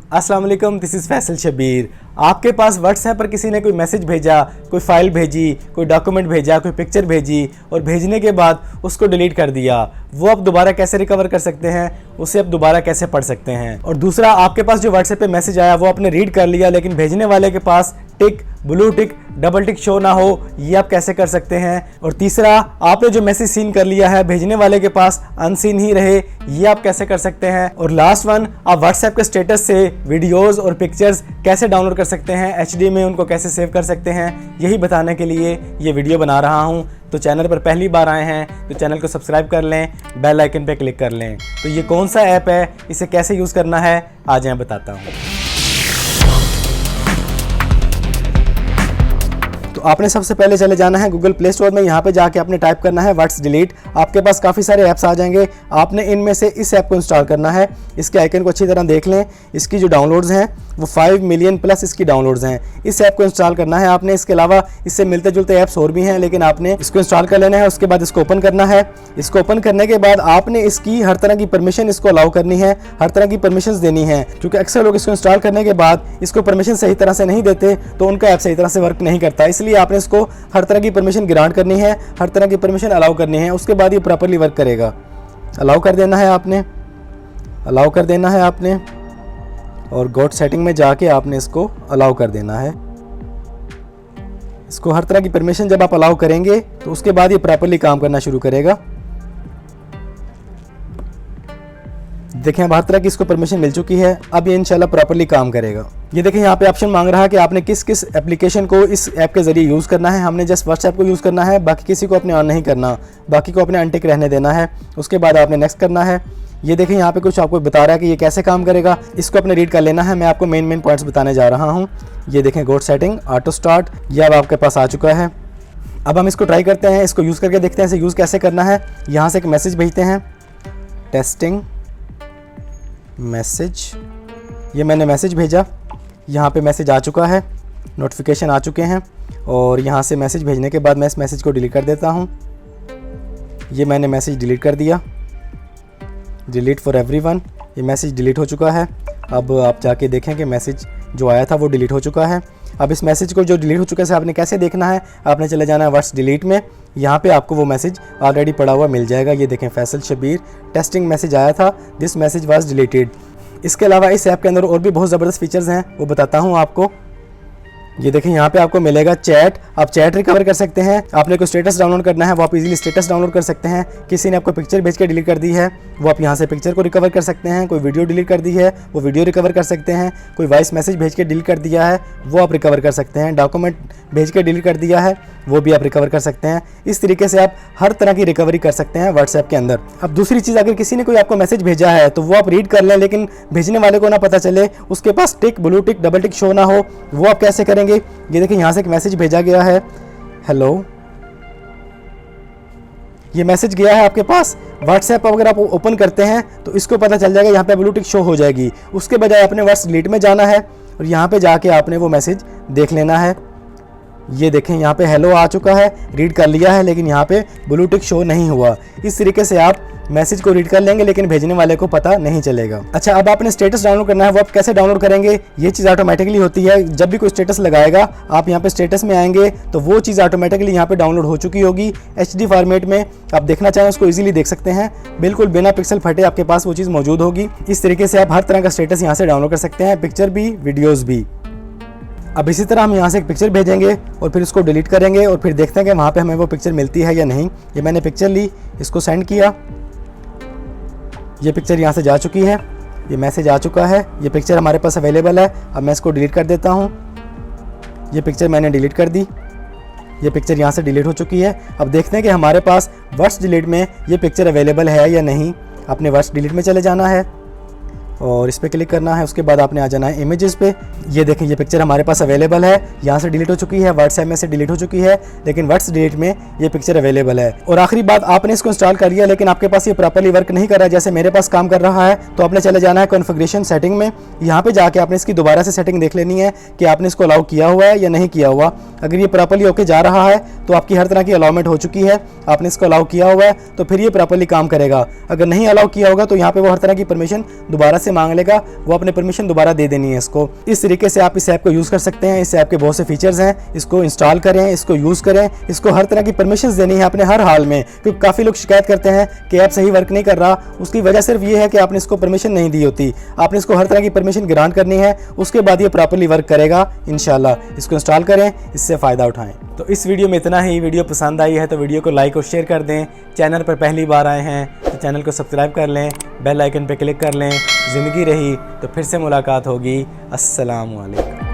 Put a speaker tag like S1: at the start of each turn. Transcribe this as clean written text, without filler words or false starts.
S1: अस्सलाम वालेकुम, this is Faisal Shabir. आपके पास व्हाट्सएप पर किसी ने कोई मैसेज भेजा, कोई फाइल भेजी, कोई डॉक्यूमेंट भेजा, कोई पिक्चर भेजी और भेजने के बाद उसको डिलीट कर दिया। वो आप दोबारा कैसे रिकवर कर सकते हैं, उसे आप दोबारा कैसे पढ़ सकते हैं। और दूसरा, आपके पास जो व्हाट्सएप पे मैसेज आया वो आपने रीड कर लिया लेकिन भेजने वाले के पास tick, blue tick, double tick show ना हो, ये आप कैसे कर सकते हैं। और तीसरा, आपने जो मैसेज सीन कर लिया है भेजने वाले के पास अनसीन ही रहे, ये आप कैसे कर सकते हैं। और लास्ट वन, आप व्हाट्सएप के स्टेटस से वीडियोस और पिक्चर्स कैसे डाउनलोड कर सकते हैं, एचडी में उनको कैसे सेव कर सकते हैं, यही बताने के लिए ये वीडियो बना रहा हूँ। तो चैनल पर पहली बार आए हैं तो चैनल को सब्सक्राइब कर लें, बेल आइकन पे क्लिक कर लें। तो ये कौन सा ऐप है, इसे कैसे यूज़ करना है, आज मैं बताता हूँ। आपने सबसे पहले चले जाना है गूगल प्ले स्टोर में। यहाँ पे जाके आपने टाइप करना है व्हाट्स डिलीट। आपके पास काफ़ी सारे ऐप्स आ जाएंगे। आपने इनमें से इस ऐप को इंस्टॉल करना है। इसके आइकन को अच्छी तरह देख लें। इसकी जो डाउनलोड्स हैं वो 5 मिलियन प्लस इसकी डाउनलोड्स हैं। इस ऐप को इंस्टॉल करना है आपने। इसके अलावा इससे मिलते जुलते ऐप्स और भी हैं, लेकिन आपने इसको इंस्टॉल कर लेना है। उसके बाद इसको ओपन करना है। इसको ओपन करने के बाद आपने इसकी हर तरह की परमिशन इसको अलाउ करनी है, हर तरह की परमिशन देनी है। क्योंकि अक्सर लोग इसको इंस्टॉल करने के बाद इसको परमिशन सही तरह से नहीं देते तो उनका ऐप सही तरह से वर्क नहीं करता। इसलिए आपने इसको हर तरह की परमिशन ग्रांट करनी है, हर तरह की परमिशन अलाउ करनी है। उसके बाद ये प्रॉपर्ली वर्क करेगा। अलाउ कर देना है आपने, अलाउ कर देना है आपने, और गोट सेटिंग में जाके आपने इसको अलाउ कर देना है। इसको हर तरह की परमिशन जब आप अलाउ करेंगे तो उसके बाद ये प्रॉपर्ली काम करना शुरू करेगा। देखें, अब हर तरह की इसको परमिशन मिल चुकी है। अब ये इंशाल्लाह प्रॉपर्ली काम करेगा। ये देखें, यहाँ पे ऑप्शन मांग रहा है कि आपने किस किस एप्लीकेशन को इस ऐप के जरिए यूज़ करना है। हमने जस्ट व्हाट्सएप को यूज़ करना है, बाकी किसी को अपने ऑन नहीं करना, बाकी को अपने अनटिक रहने देना है। उसके बाद आपने नेक्स्ट करना है। ये देखें, यहाँ पे कुछ आपको बता रहा है कि ये कैसे काम करेगा। इसको अपने रीड कर लेना है। मैं आपको मेन पॉइंट्स बताने जा रहा हूँ। ये देखें, गोट सेटिंग, ऑटो स्टार्ट, ये अब आपके पास आ चुका है। अब हम इसको ट्राई करते हैं, इसको यूज़ करके देखते हैं इसे यूज़ कैसे करना है। यहाँ से एक मैसेज भेजते हैं, टेस्टिंग मैसेज। ये मैंने मैसेज भेजा, यहाँ पे मैसेज आ चुका है, नोटिफिकेशन आ चुके हैं। और यहाँ से मैसेज भेजने के बाद मैं इस मैसेज को डिलीट कर देता हूँ। ये मैंने मैसेज डिलीट कर दिया, डिलीट फॉर एवरीवन। ये मैसेज डिलीट हो चुका है। अब आप जाके देखें कि मैसेज जो आया था वो डिलीट हो चुका है। अब इस मैसेज को जो डिलीट हो चुका है आपने कैसे देखना है, आपने चले जाना है व्हाट्स डिलीट में। यहाँ पे आपको वो मैसेज ऑलरेडी पड़ा हुआ मिल जाएगा। ये देखें, फैसल शबीर टेस्टिंग मैसेज आया था, दिस मैसेज वाज डिलीटेड। इसके अलावा इस ऐप के अंदर और भी बहुत ज़बरदस्त फीचर्स हैं, वो बताता हूँ आपको। ये देखें, यहाँ पे आपको मिलेगा चैट। आप चैट रिकवर कर सकते हैं। आपने कोई स्टेटस डाउनलोड करना है, वो आप इजीली स्टेटस डाउनलोड कर सकते हैं। किसी ने आपको पिक्चर भेज के डिलीट कर दी है, वो आप यहाँ से पिक्चर को रिकवर कर सकते हैं। कोई वीडियो डिलीट कर दी है, वो वीडियो रिकवर कर सकते हैं। कोई वॉइस मैसेज भेज के डिलीट कर दिया है, वो आप रिकवर कर सकते हैं। डॉक्यूमेंट भेज के डिलीट कर दिया है, वो भी आप रिकवर कर सकते हैं। इस तरीके से आप हर तरह की रिकवरी कर सकते हैं व्हाट्सएप के अंदर। अब दूसरी चीज़, अगर किसी ने कोई आपको मैसेज भेजा है तो वो आप रीड कर लें, लेकिन भेजने वाले को ना पता चले, उसके पास tick, blue tick, double tick show ना हो, वो आप कैसे करेंगे। ये देखिए, यहाँ से एक मैसेज भेजा गया है, हेलो। ये मैसेज गया है आपके पास व्हाट्सएप। अगर आप ओपन करते हैं तो इसको पता चल जाएगा, यहाँ पे ब्लू टिक शो हो जाएगी। उसके बजाय अपने व्हाट्स डिलीट में जाना है और यहाँ पे जाके आपने वो मैसेज देख लेना है। ये देखें, यहाँ पे हेलो आ चुका है, रीड कर लिया है, लेकिन यहाँ पे ब्लू टिक शो नहीं हुआ। इस तरीके से आप मैसेज को रीड कर लेंगे लेकिन भेजने वाले को पता नहीं चलेगा। अच्छा, अब आपने स्टेटस डाउनलोड करना है, वो आप कैसे डाउनलोड करेंगे। ये चीज़ ऑटोमेटिकली होती है। जब भी कोई स्टेटस लगाएगा, आप यहाँ पे स्टेटस में आएंगे तो वो चीज़ ऑटोमेटिकली यहाँ पे डाउनलोड हो चुकी होगी। HD फॉर्मेट में आप देखना चाहें उसको इजीली देख सकते हैं, बिल्कुल बिना पिक्सल फटे आपके पास वो चीज़ मौजूद होगी। इस तरीके से आप हर तरह का स्टेटस यहाँ से डाउनलोड कर सकते हैं, पिक्चर भी, वीडियोज़ भी। अब इसी तरह हम यहाँ से एक पिक्चर भेजेंगे और फिर उसको डिलीट करेंगे और फिर देखते हैं कि वहाँ पे हमें वो पिक्चर मिलती है या नहीं। ये मैंने पिक्चर ली, इसको सेंड किया, ये पिक्चर यहाँ से जा चुकी है, ये मैसेज आ चुका है, ये पिक्चर हमारे पास अवेलेबल है। अब मैं इसको डिलीट कर देता हूँ। ये पिक्चर मैंने डिलीट कर दी, ये पिक्चर यहाँ से डिलीट हो चुकी है। अब देखते हैं कि हमारे पास व्हाट्स डिलीट में ये पिक्चर अवेलेबल है या नहीं। अपने व्हाट्स डिलीट में चले जाना है और इस पर क्लिक करना है। उसके बाद आपने आ जाना है इमेजेस पे। ये देखें, ये पिक्चर हमारे पास अवेलेबल है, यहाँ से डिलीट हो चुकी है, व्हाट्सएप में से डिलीट हो चुकी है, लेकिन व्हाट्स डिलीट में ये पिक्चर अवेलेबल है। और आखिरी बात, आपने इसको इंस्टॉल कर लिया लेकिन आपके पास ये प्रॉपर्ली वर्क नहीं कर रहा है जैसे मेरे पास काम कर रहा है, तो आपने चले जाना है कॉन्फ़िगरेशन सेटिंग में। यहाँ पे जाके आपने इसकी दोबारा से सेटिंग देख लेनी है कि आपने इसको अलाउ किया हुआ है या नहीं किया हुआ। अगर ये प्रॉपर्ली होके जा रहा है तो आपकी हर तरह की अलाउमेंट हो चुकी है, आपने इसको अलाउ किया हुआ है तो फिर ये प्रॉपर्ली काम करेगा। अगर नहीं अलाउ किया होगा तो यहाँ पे वो हर तरह की परमिशन दोबारा से मांग लेगा, वो अपने परमिशन दोबारा दे देनी है इसको। इस तरीके से आप इस ऐप को यूज़ कर सकते हैं। इस ऐप के बहुत से फीचर्स हैं, इसको इंस्टॉल करें, इसको यूज़ करें, इसको हर तरह की परमिशंस देनी है अपने हर हाल में, क्योंकि काफ़ी लोग शिकायत करते हैं कि ऐप सही वर्क नहीं कर रहा। उसकी वजह सिर्फ ये है कि आपने इसको परमिशन नहीं दी होती। आपने इसको हर तरह की परमिशन ग्रांट करनी है, उसके बाद ये प्रॉपर्ली वर्क करेगा इंशाल्लाह। इसको इंस्टॉल करें, इससे फ़ायदा उठाएं। तो इस वीडियो में इतना ही। वीडियो पसंद आई है तो वीडियो को लाइक और शेयर कर दें। चैनल पर पहली बार आए हैं तो चैनल को सब्सक्राइब कर लें, बेल आइकन पर क्लिक कर लें। ज़िंदगी रही तो फिर से मुलाकात होगी। अस्सलाम वालेकुम।